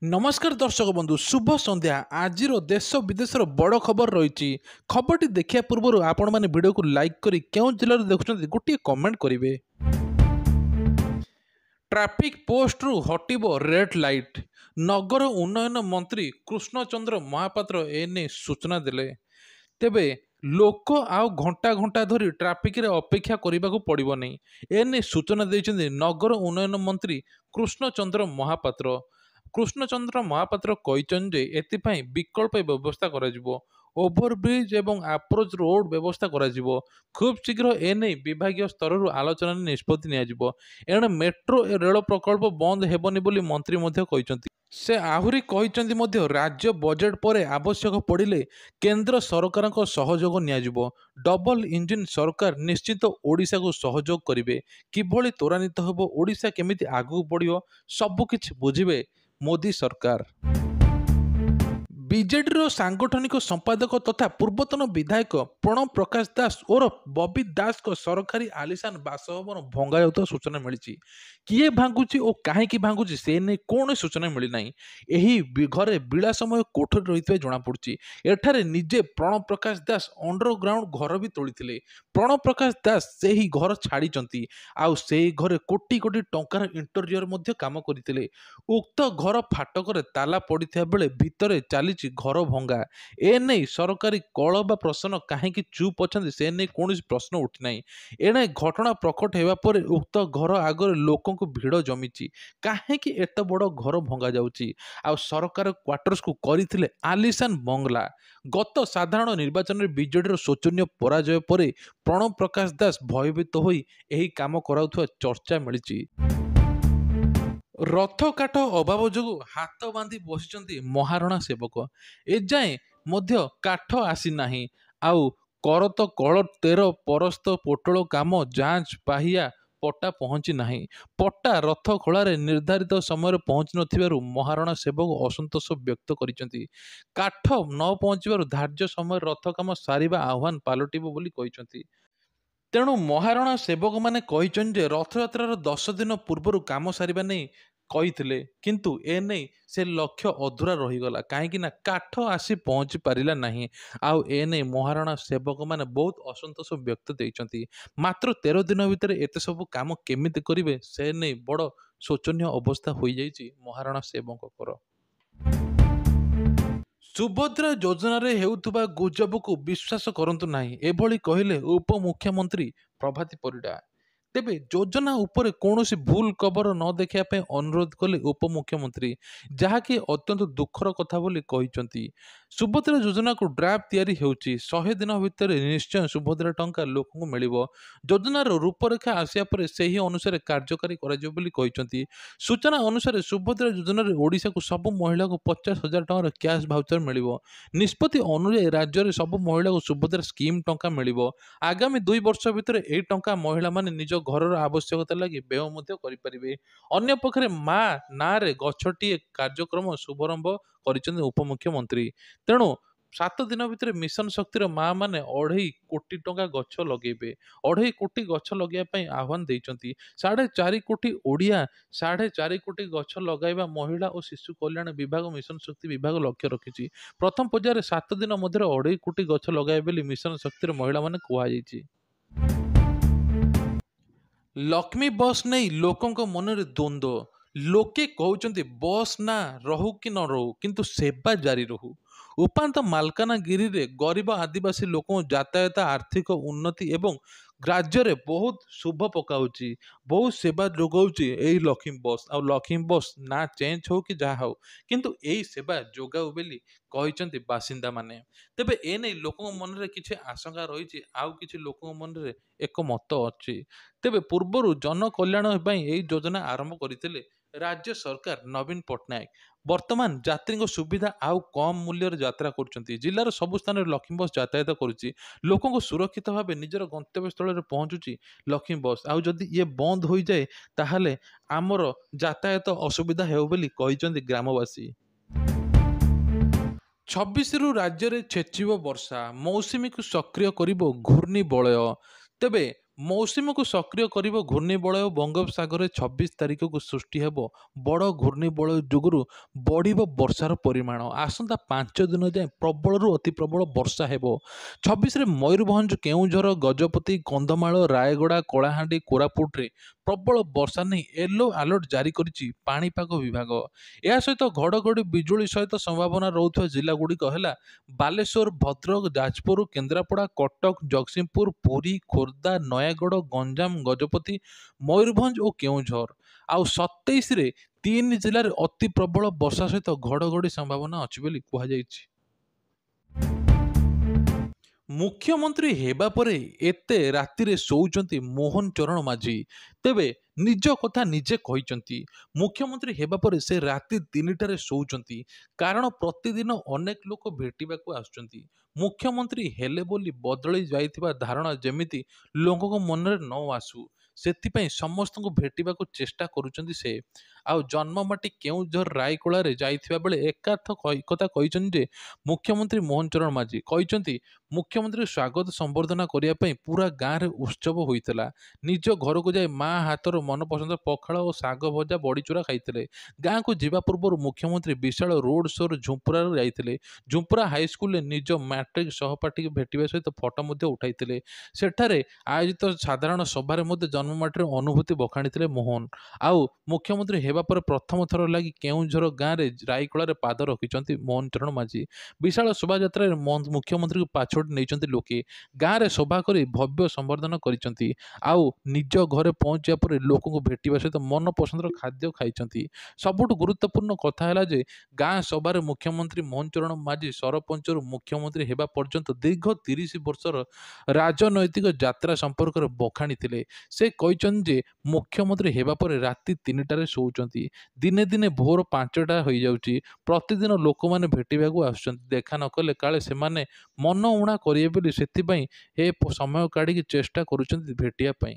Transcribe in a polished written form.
नमस्कार दर्शक बंधु शुभ संध्या आज देश विदेशर बड़ खबर रही खबर देखा पूर्व आपण मैंने वीडियो को लाइक करी क्यों जिले देखुं गोटे कमेंट करेंगे। ट्रैफिक पोस्ट रु हटिबो रेड लाइट नगर उन्नयन मंत्री कृष्णचंद्र महापात्र एने सूचना देले। तेबे लोक आउ घंटा घंटा धरी ट्राफिक रे अपेक्षा करने को पड़ो नहीं एने सूचना देते नगर उन्नयन मंत्री कृष्णचंद्र महापात्र। कृष्णचंद्र महापात्र कहते एथिपाई विकल्प व्यवस्था करा ओभरब्रिज एवं आप्रोच रोड व्यवस्था करा खूब शीघ्र एने विभाग स्तर आलोचना निष्पत्ति एणे मेट्रो रेल प्रकल्प बंद हेबनी बोली मंत्री कहते। से आहुरी कहते राज्य बजेट पर आवश्यक पड़िले केंद्र सरकार सहयोग नियाजिबो डबल इंजिन सरकार निश्चित ओडिशा को सहयोग करिवे किभली त्वरान्वित हेबो ओडिशा केमिति आगु बढ़ियो सबकिछि बुझिबे मोदी सरकार। बीजेडी सांगठनिक संपादक तथा पूर्वतन विधायक प्रणव प्रकाश दास और बबी दास को सरकारी आलिशान बासभवन भंगा जाउता सूचना मिली किए भांगुची और कहीं भांगुची से नहीं कौन सूचना मिलना यही घरे विलासमय कोठरी रही जमापड़ी एठारे निजे प्रणव प्रकाश दास अंडरग्राउंड घर भी तोड़ी प्रणव प्रकाश दास से ही घर छाड़ी आउ से घरे कोटी कोटी टंकार इंटेरियर काम करते उक्त घर फाटक ताला पड़ा बेले भितर चली घर भंगा ए नहीं सरकारी कल बा प्रश्न कहीं चुप अच्छा से नहीं कौन प्रश्न उठिना एणे घटना प्रकट होगा उक्त घर आगे लोक भिड़ जमी कहीं एत बड़ घर भंगा जाउची आ सरकार क्वार्टर्स को करथिले आलिशान बंगला। गत साधारण निर्वाचन में बीजेडी शोचनीय पराजय पर प्रणव प्रकाश दास भयभीत होई एही काम कराउथुवा चर्चा मिली। रथ काठ अभाव जो हाथ बांधि बसी महारणा सेवक एजाए मध्य काठ आसी नाही आउ करत कल 13 परस्त पोटल काम जांच पाहिया पट्टा पहुंची नाही पट्टा रथ खोलारे निर्धारित समय पहुंची नथिबारु महारणा सेवक असंतोष व्यक्त करिसेंती काठ न पहुंचबारु धार्य समय रथ काम सारिबा आह्वान पालटिबो बोली कहिसेंती। तेणु महारणा सेवक माने कहिसेंती रथयात्रार 10 दिन पूर्व काम सारिबा नहीं कही किंतु ए नहीं से लक्ष्य अधूरा रहीगला कहीं काठ आसी पहुँची पारा नहीं आउ ए नहीं महारणा सेवक मैंने बहुत असंतोष व्यक्त देइचंती मात्र 13 दिन भितर एत सब काम केमिति करिवे से नहीं बड़ शोचनीय अवस्था हो जाइए महारणा सेवक। सुभद्रा योजन हेउथुबा गुजब को विश्वास करंतु नाही एभली कहले उपमुख्यमंत्री प्रभाती परिडा। तेबे योजना उपरे कौनसी भूल खबर न देखा अनुरोध कले उपमुख्यमंत्री जहाँकि अत्यंत दुखर कथा बोली कहिसंती। सुभद्रा योजना को ड्राफ्ट तैयारी होउची 100 दिन भितर निश्चय सुभद्रा टंका लोक को मिलिबो योजनार रूपरेखा आसिया पर सही अनुसार कार्यकारी कराजियो बोली कहिसंती। सूचना अनुसार सुभद्रा योजना रे ओडिशा को सब महिला को 50,000 टंकार कैश भाउचर मिलिबो निष्पत्ति अनुसार राज्य रे सब महिला को सुभद्रा स्कीम टंका मिलिबो आगामी 2 वर्ष भितर एही टंका महिला माने निज घर आवश्यकता लगी व्यय करें। अन्य पक्षे माँ ना रे गछटी कार्यक्रम शुभारंभ कर उपमुख्यमंत्री तेणु 7 दिन भितर मिशन शक्तिर माँ माने 2.5 कोटी टंका गछ लगे 2.5 कोटी गछ लगे आह्वान देइचंती 4.5 कोटी ओडिया 4.5 कोटी गछ लगाइबा महिला और शिशु कल्याण विभाग मिशन शक्ति विभाग लक्ष्य रखिछि प्रथम पर्यायर 7 दिन मध्य 2.5 कोटी गछ लगाइबे बोली मिशन शक्तिर महिला माने कुहाଯାଇଛି। लक्ष्मी बस नहीं लोकों मन में द्वंद्व लोके कहते बस ना रहू कि न रहू किंतु सेवा जारी रहू उपात मालकानगिरी रे गरीब आदिवासी लोक यातायात आर्थिक उन्नति एवं राज्य रे बहुत शुभ पकाउची बहुत सेवा जोगाउची एही लक्ष्मी बस आ लक्ष्मी बस ना चेंज हो कि जहा हो किंतु एही सेवा जोगाउ बेली कहिसंती बासिंदा माने। तेबे ए नै लोकक मन रे किछि आशंका रहिछि आउ किछि लोकक मन रे एक मत अछि। तेबे पूर्वरु जन कल्याण पई एही योजना आरंभ करथिले राज्य सरकार नवीन पट्टनायक वर्तमान यात्री सुविधा आउ कम मूल्य यात्रा कर जिलार सबु स्थान लक्ष्मी बस यातायात करुच्ची लोक सुरक्षित भाव निजर गंतव्य स्थल में पहुँचुची लक्ष्मी बस आउ जदि ये बंद हो जाए ताहले आमर यातायात असुविधा हो बोली कहिसंती ग्रामवासी। 26 राज्य में छेचिब वर्षा मौसुमी को सक्रिय करिबो घूर्णी बलय तेबे ମୌସୁମୀକୁ ସକ୍ରିୟ କରିବ ଘୂର୍ଣ୍ଣିବଳୟ ବଙ୍ଗୋପସାଗରରେ 26 ତାରିଖକୁ ସୃଷ୍ଟି ହେବ ବଡ଼ ଘୂର୍ଣ୍ଣିବଳୟ ଯୋଗୁଁ ବଢ଼ିବ ବର୍ଷାର ପରିମାଣ। ଆସନ୍ତା 5 ଦିନ ଯାଏଁ ପ୍ରବଳରୁ ଅତି ପ୍ରବଳ ବର୍ଷା ହେବ। 26ରେ ମୟୂରଭଞ୍ଜ, କେଉଁଝର, ଗଜପତି, କନ୍ଧମାଳ, ରାୟଗଡ଼ା, କଳାହାଣ୍ଡି, କୋରାପୁଟରେ ପ୍ରବଳ ବର୍ଷା ନେଇ ୟେଲୋ ଆଲର୍ଟ ଜାରି କରିଛି ପାଣିପାଗ ବିଭାଗ। ଏହା ସହିତ ଘଡ଼ଘଡ଼ି ବିଜୁଳି ସହିତ ସମ୍ଭାବନା ରହୁଥିବା ଜିଲ୍ଲାଗୁଡ଼ିକ ହେଲା ବାଲେଶ୍ୱର, ଭଦ୍ରକ, ଯାଜପୁର, କେନ୍ଦ୍ରାପଡ଼ା, କଟକ, ଜଗତସିଂହପୁର, ପୁରୀ, ଖୋର୍ଦ୍ଧା, ନୟାଗଡ଼, ଗଞ୍ଜାମ, ଗଜପତି, ମୟୂରଭଞ୍ଜ ଓ କେଉଁଝର। ଆଉ 27ରେ 3 ଜିଲ୍ଲାରେ ଅତି ପ୍ରବଳ ବର୍ଷା ସହିତ ଘଡ଼ଘଡ଼ି ସମ୍ଭାବନା ଅଛି ବୋଲି କୁହାଯାଇଛି। ମୁଖ୍ୟମନ୍ତ୍ରୀ ହେବା ପରେ ଏତେ ରାତିରେ ଶୋଉଛନ୍ତି ମୋହନ ଚରଣ ମାଝୀ। ତେବେ ନିଜ କଥା ନିଜେ କହିଛନ୍ତି। ମୁଖ୍ୟମନ୍ତ୍ରୀ ହେବା ପରେ ସେ ରାତି 3ଟାରେ ଶୋଉଛନ୍ତି। କାରଣ ପ୍ରତିଦିନ ଅନେକ ଲୋକ ଭେଟିବାକୁ ଆସୁଛନ୍ତି। ମୁଖ୍ୟମନ୍ତ୍ରୀ ହେଲେ ବୋଲି ବଦଳି ଯାଇଥିବା ଧାରଣା ଯେମିତି ଲୋକଙ୍କ ମନରେ ନ ଆସୁ, ସେଥିପାଇଁ ସମସ୍ତଙ୍କୁ ଭେଟିବାକୁ ଚେଷ୍ଟା କରୁଛନ୍ତି ସେ। ଆଉ ଜନ୍ମମାଟି କେଉଁଝର ରାୟକଳାରେ ଯାଇଥିବା ବେଳେ ଏକଥା କହିଛନ୍ତି ଯେ ମୁଖ୍ୟମନ୍ତ୍ରୀ ମୋହନ ଚରଣ ମାଝୀ କହିଛନ୍ତି ମୁଖ୍ୟମନ୍ତ୍ରୀ ସ୍ୱାଗତ ସମ୍ବର୍ଦ୍ଧନା କରିବା ପାଇଁ ପୁରା ଗାଁରେ ଉତ୍ସବ ହୋଇଥିଲା। ନିଜ ଘରକୁ ଯାଇ ମା ହାତର ମନପସନ୍ଦ ପଖାଳ ଓ ଶାଗ ଭଜା ବଡ଼ିଚୁରା ଖାଇଥିଲେ। ଗାଁକୁ ଯିବା ପୂର୍ବରୁ ମୁଖ୍ୟମନ୍ତ୍ରୀ ବିଶାଳ ରୋଡ୍ ଶୋରେ ଝୁମ୍ପୁରାରେ ଯାଇଥିଲେ। ଝୁମ୍ପୁରା ହାଇସ୍କୁଲରେ ନିଜ ମ୍ୟାଟ୍ରିକ ସହପାଠୀଙ୍କୁ ଭେଟିବା ସହିତ ଫଟୋ ମଧ୍ୟ ଉଠାଇଥିଲେ। ସେଠାରେ ଆୟୋଜିତ ସାଧାରଣ ସଭାରେ ମଧ୍ୟ ଜନ୍ମମାଟିର ଅନୁଭୂତି ବଖାଣିଥିଲେ ମୋହନ। ଆଉ ମୁଖ୍ୟମନ୍ତ୍ରୀ ହେବା ପରେ ପ୍ରଥମ ଥର ଲାଗି କେଉଁଝର ଗାଁରେ ରାଇକଳାରେ ପାଦ ରଖିଛନ୍ତି ମୋହନ ଚରଣ ମାଝୀ। ବିଶାଳ ଶୋଭାଯାତ୍ରାରେ ମୁଖ୍ୟମନ୍ତ୍ରୀଙ୍କୁ ପାଛୋଟି ନେଇଛନ୍ତି ଲୋକେ। ଗାଁରେ ସଭା କରି ଭବ୍ୟ ସମ୍ବର୍ଦ୍ଧନା କରିଛନ୍ତି। ଆଉ ନିଜ ଘରେ ପହଞ୍ଚିବା ପରେ ଲୋକଙ୍କୁ ଭେଟିବା ସହିତ ମନପସନ୍ଦର ଖାଦ୍ୟ ଖାଇଛନ୍ତି। ସବୁଠୁ ଗୁରୁତ୍ୱପୂର୍ଣ୍ଣ କଥା ହେଲା ଯେ ଗାଁ ସଭାରେ ମୁଖ୍ୟମନ୍ତ୍ରୀ ମୋହନ ଚରଣ ମାଝୀ ସରପଞ୍ଚରୁ ମୁଖ୍ୟମନ୍ତ୍ରୀ ହେବା ପର୍ଯ୍ୟନ୍ତ ଦୀର୍ଘ 30 ବର୍ଷର ରାଜନୈତିକ ଯାତ୍ରା ସମ୍ପର୍କରେ ବଖାଣିଥିଲେ। ସେ କହିଛନ୍ତି ଯେ ମୁଖ୍ୟମନ୍ତ୍ରୀ ହେବା ପରେ ରାତି 3ଟାରେ ଶୋଉଛନ୍ତି। ଦିନେ ଦିନେ ଭୋର 5ଟା ହୋଇଯାଉଛି। ପ୍ରତିଦିନ ଲୋକମାନେ ଭେଟିବାକୁ ଆସୁଛନ୍ତି। ଦେଖା ନ କଲେ କାଳେ ସେମାନେ ମନ ଊଣା କରିବେ ବୋଲି ସେଥିପାଇଁ ସମୟ କାଢ଼ିକି ଚେଷ୍ଟା କରୁଛନ୍ତି ଭେଟିବା ପାଇଁ।